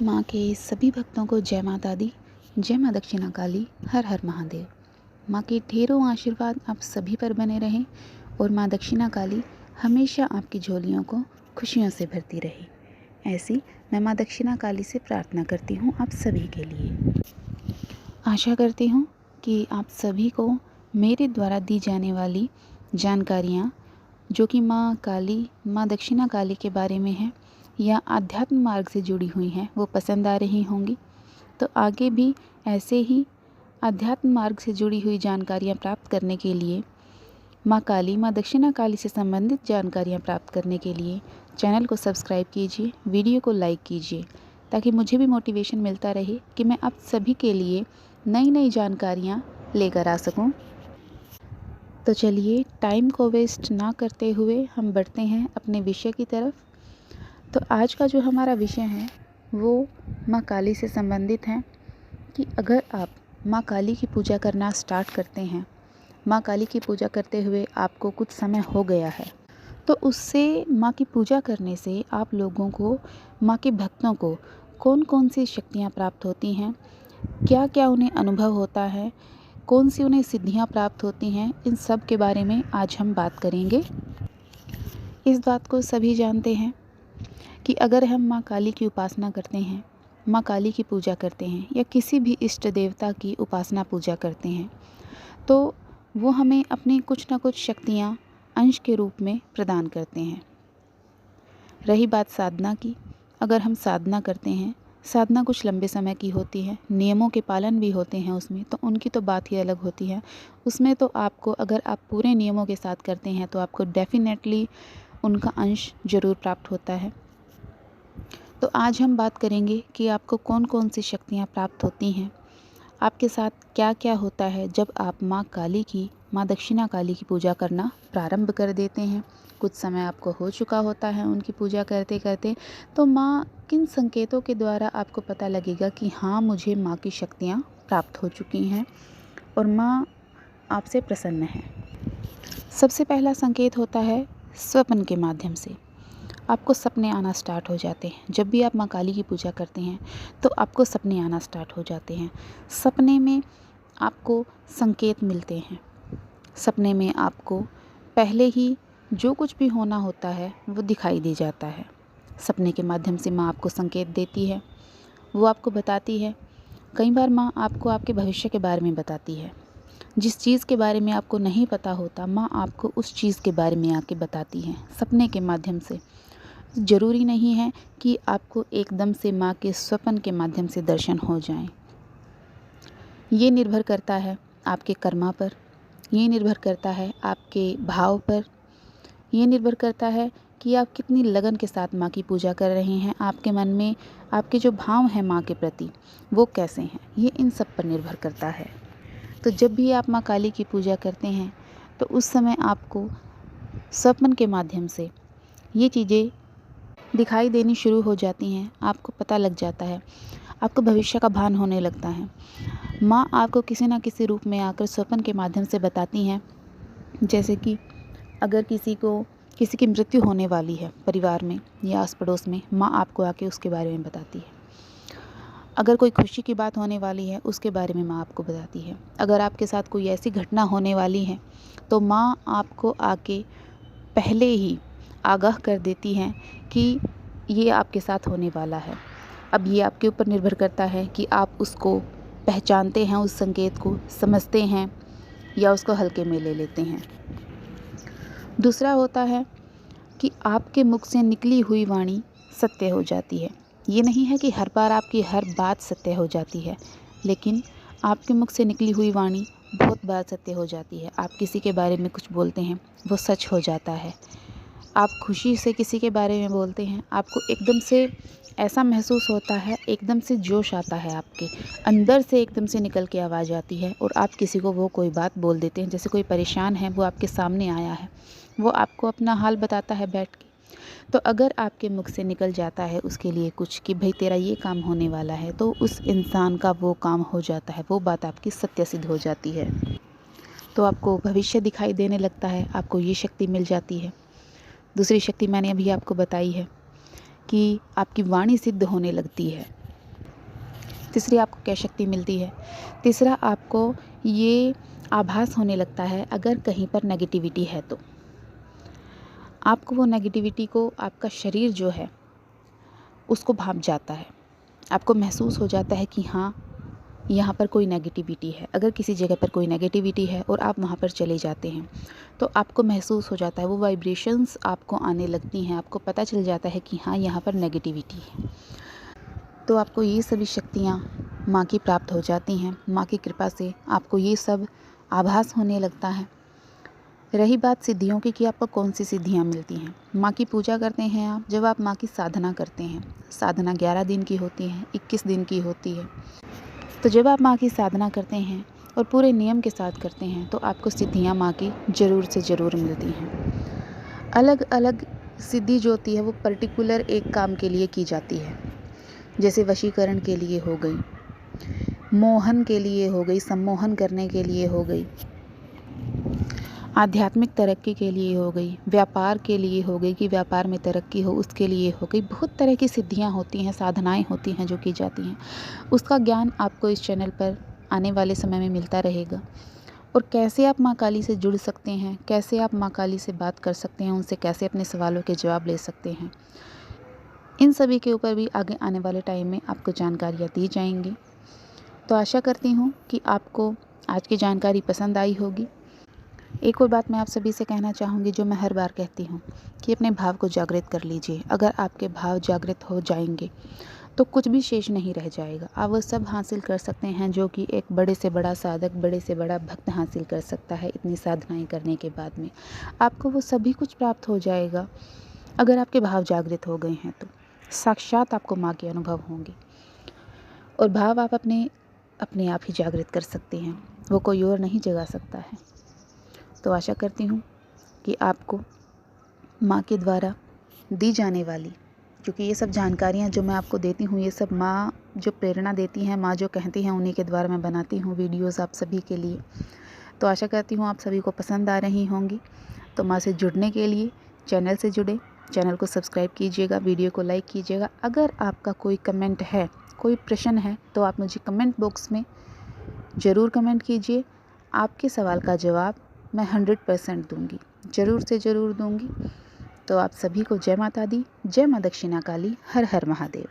माँ के सभी भक्तों को जय माता दी, जय माँ दक्षिणा काली, हर हर महादेव। माँ के ढेरों आशीर्वाद आप सभी पर बने रहें और माँ दक्षिणा काली हमेशा आपकी झोलियों को खुशियों से भरती रहे। ऐसी मैं माँ दक्षिणा काली से प्रार्थना करती हूँ आप सभी के लिए। आशा करती हूँ कि आप सभी को मेरे द्वारा दी जाने वाली जानकारियाँ जो कि माँ काली, माँ दक्षिणा काली के बारे में है या आध्यात्म मार्ग से जुड़ी हुई हैं, वो पसंद आ रही होंगी। तो आगे भी ऐसे ही आध्यात्म मार्ग से जुड़ी हुई जानकारियाँ प्राप्त करने के लिए, माँ काली, माँ दक्षिणा काली से संबंधित जानकारियाँ प्राप्त करने के लिए चैनल को सब्सक्राइब कीजिए, वीडियो को लाइक कीजिए, ताकि मुझे भी मोटिवेशन मिलता रहे कि मैं आप सभी के लिए नई नई जानकारियाँ लेकर आ सकूँ। तो चलिए, टाइम को वेस्ट ना करते हुए हम बढ़ते हैं अपने विषय की तरफ। तो आज का जो हमारा विषय है वो माँ काली से संबंधित है कि अगर आप माँ काली की पूजा करना स्टार्ट करते हैं, माँ काली की पूजा करते हुए आपको कुछ समय हो गया है, तो उससे माँ की पूजा करने से आप लोगों को, माँ के भक्तों को कौन कौन सी शक्तियाँ प्राप्त होती हैं, क्या क्या उन्हें अनुभव होता है, कौन सी उन्हें सिद्धियाँ प्राप्त होती हैं, इन सब के बारे में आज हम बात करेंगे। इस बात को सभी जानते हैं कि अगर हम माँ काली की उपासना करते हैं, माँ काली की पूजा करते हैं या किसी भी इष्ट देवता की उपासना पूजा करते हैं, तो वो हमें अपनी कुछ ना कुछ शक्तियाँ अंश के रूप में प्रदान करते हैं। रही बात साधना की, अगर हम साधना करते हैं, साधना कुछ लंबे समय की होती है, नियमों के पालन भी होते हैं उसमें, तो उनकी तो बात ही अलग होती है। उसमें तो आपको, अगर आप पूरे नियमों के साथ करते हैं तो आपको डेफिनेटली उनका अंश ज़रूर प्राप्त होता है। तो आज हम बात करेंगे कि आपको कौन कौन सी शक्तियाँ प्राप्त होती हैं, आपके साथ क्या क्या होता है जब आप माँ काली की, माँ दक्षिणा काली की पूजा करना प्रारंभ कर देते हैं। कुछ समय आपको हो चुका होता है उनकी पूजा करते करते, तो माँ किन संकेतों के द्वारा आपको पता लगेगा कि हाँ, मुझे माँ की शक्तियाँ प्राप्त हो चुकी हैं और माँ आपसे प्रसन्न है। सबसे पहला संकेत होता है स्वप्न के माध्यम से। आपको सपने आना स्टार्ट हो जाते हैं। जब भी आप माँ काली की पूजा करते हैं तो आपको सपने आना स्टार्ट हो जाते हैं। सपने में आपको संकेत मिलते हैं। सपने में आपको पहले ही जो कुछ भी होना होता है वो दिखाई दे जाता है। सपने के माध्यम से माँ आपको संकेत देती है, वो आपको बताती है। कई बार माँ आपको आपके भविष्य के बारे में बताती है। जिस चीज़ के बारे में आपको नहीं पता होता, माँ आपको उस चीज़ के बारे में आके बताती है सपने के माध्यम से। ज़रूरी नहीं है कि आपको एकदम से माँ के स्वप्न के माध्यम से दर्शन हो जाएं। ये निर्भर करता है आपके कर्मा पर, ये निर्भर करता है आपके भाव पर, ये निर्भर करता है कि आप कितनी लगन के साथ माँ की पूजा कर रहे हैं। आपके मन में आपके जो भाव हैं माँ के प्रति वो कैसे हैं, ये इन सब पर निर्भर करता है। तो जब भी आप माँ काली की पूजा करते हैं तो उस समय आपको स्वप्न के माध्यम से ये चीज़ें दिखाई देनी शुरू हो जाती हैं। आपको पता लग जाता है, आपको भविष्य का भान होने लगता है। माँ आपको किसी न किसी रूप में आकर स्वप्न के माध्यम से बताती हैं। जैसे कि अगर किसी की मृत्यु होने वाली है परिवार में या आस पड़ोस में, माँ आपको आके उसके बारे में बताती है। अगर कोई खुशी की बात होने वाली है उसके बारे में माँ आपको बताती है। अगर आपके साथ कोई ऐसी घटना होने वाली है तो माँ आपको आके पहले ही आगाह कर देती हैं कि ये आपके साथ होने वाला है। अब ये आपके ऊपर निर्भर करता है कि आप उसको पहचानते हैं, उस संकेत को समझते हैं या उसको हल्के में ले लेते हैं। दूसरा होता है कि आपके मुख से निकली हुई वाणी सत्य हो जाती है। ये नहीं है कि हर बार आपकी हर बात सत्य हो जाती है, लेकिन आपके मुख से निकली हुई वाणी बहुत बार सत्य हो जाती है। आप किसी के बारे में कुछ बोलते हैं, वो सच हो जाता है। आप खुशी से किसी के बारे में बोलते हैं, आपको एकदम से ऐसा महसूस होता है, एकदम से जोश आता है, आपके अंदर से एकदम से निकल के आवाज़ आती है और आप किसी को वो कोई बात बोल देते हैं। जैसे कोई परेशान है, वो आपके सामने आया है, वो आपको अपना हाल बताता है बैठ के, तो अगर आपके मुख से निकल जाता है उसके लिए कुछ कि भाई तेरा ये काम होने वाला है, तो उस इंसान का वो काम हो जाता है, वो बात आपकी सत्य सिद्ध हो जाती है। तो आपको भविष्य दिखाई देने लगता है, आपको ये शक्ति मिल जाती है। दूसरी शक्ति मैंने अभी आपको बताई है कि आपकी वाणी सिद्ध होने लगती है। तीसरी आपको क्या शक्ति मिलती है। तीसरा, आपको ये आभास होने लगता है अगर कहीं पर नेगेटिविटी है तो आपको वो नेगेटिविटी को आपका शरीर जो है उसको भाप जाता है। आपको महसूस हो जाता है कि हाँ, यहाँ पर कोई नेगेटिविटी है। अगर किसी जगह पर कोई नेगेटिविटी है और आप वहाँ पर चले जाते हैं तो आपको महसूस हो जाता है, वो वाइब्रेशंस आपको आने लगती हैं, आपको पता चल जाता है कि हाँ, यहाँ पर नेगेटिविटी है। तो आपको ये सभी शक्तियाँ माँ की प्राप्त हो जाती हैं। माँ की कृपा से आपको ये सब आभास होने लगता है। रही बात सिद्धियों की कि आपको कौन सी सिद्धियाँ मिलती हैं। माँ की पूजा करते हैं आप, जब आप माँ की साधना करते हैं। साधना 11 दिन की होती है, 21 दिन की होती है। तो जब आप माँ की साधना करते हैं और पूरे नियम के साथ करते हैं तो आपको सिद्धियाँ माँ की ज़रूर से ज़रूर मिलती हैं। अलग अलग सिद्धि जो होती है वो पर्टिकुलर एक काम के लिए की जाती है। जैसे वशीकरण के लिए हो गई, मोहन के लिए हो गई, सम्मोहन करने के लिए हो गई, आध्यात्मिक तरक्की के लिए हो गई, व्यापार के लिए हो गई कि व्यापार में तरक्की हो उसके लिए हो गई। बहुत तरह की सिद्धियां होती हैं, साधनाएं होती हैं जो की जाती हैं। उसका ज्ञान आपको इस चैनल पर आने वाले समय में मिलता रहेगा। और कैसे आप माँ काली से जुड़ सकते हैं, कैसे आप माँ काली से बात कर सकते हैं, उनसे कैसे अपने सवालों के जवाब ले सकते हैं, इन सभी के ऊपर भी आगे आने वाले टाइम में आपको जानकारियाँ दी जाएंगी। तो आशा करती हूँ कि आपको आज की जानकारी पसंद आई होगी। एक और बात मैं आप सभी से कहना चाहूँगी, जो मैं हर बार कहती हूँ, कि अपने भाव को जागृत कर लीजिए। अगर आपके भाव जागृत हो जाएंगे तो कुछ भी शेष नहीं रह जाएगा। आप वो सब हासिल कर सकते हैं जो कि एक बड़े से बड़ा साधक, बड़े से बड़ा भक्त हासिल कर सकता है। इतनी साधनाएं करने के बाद में आपको वो सभी कुछ प्राप्त हो जाएगा। अगर आपके भाव जागृत हो गए हैं तो साक्षात आपको माँ के अनुभव होंगे। और भाव आप अपने आप ही जागृत कर सकते हैं, वो कोई और नहीं जगा सकता है। तो आशा करती हूँ कि आपको माँ के द्वारा दी जाने वाली, क्योंकि ये सब जानकारियाँ जो मैं आपको देती हूँ ये सब माँ जो प्रेरणा देती हैं, माँ जो कहती हैं, उन्हीं के द्वारा मैं बनाती हूँ वीडियोज़ आप सभी के लिए। तो आशा करती हूँ आप सभी को पसंद आ रही होंगी। तो माँ से जुड़ने के लिए चैनल से जुड़े, चैनल को सब्सक्राइब कीजिएगा, वीडियो को लाइक कीजिएगा। अगर आपका कोई कमेंट है, कोई प्रश्न है तो आप मुझे कमेंट बॉक्स में ज़रूर कमेंट कीजिए। आपके सवाल का जवाब मैं 100% दूंगी, ज़रूर से ज़रूर दूंगी। तो आप सभी को जय माता दी, जय माँ दक्षिणा काली, हर हर महादेव।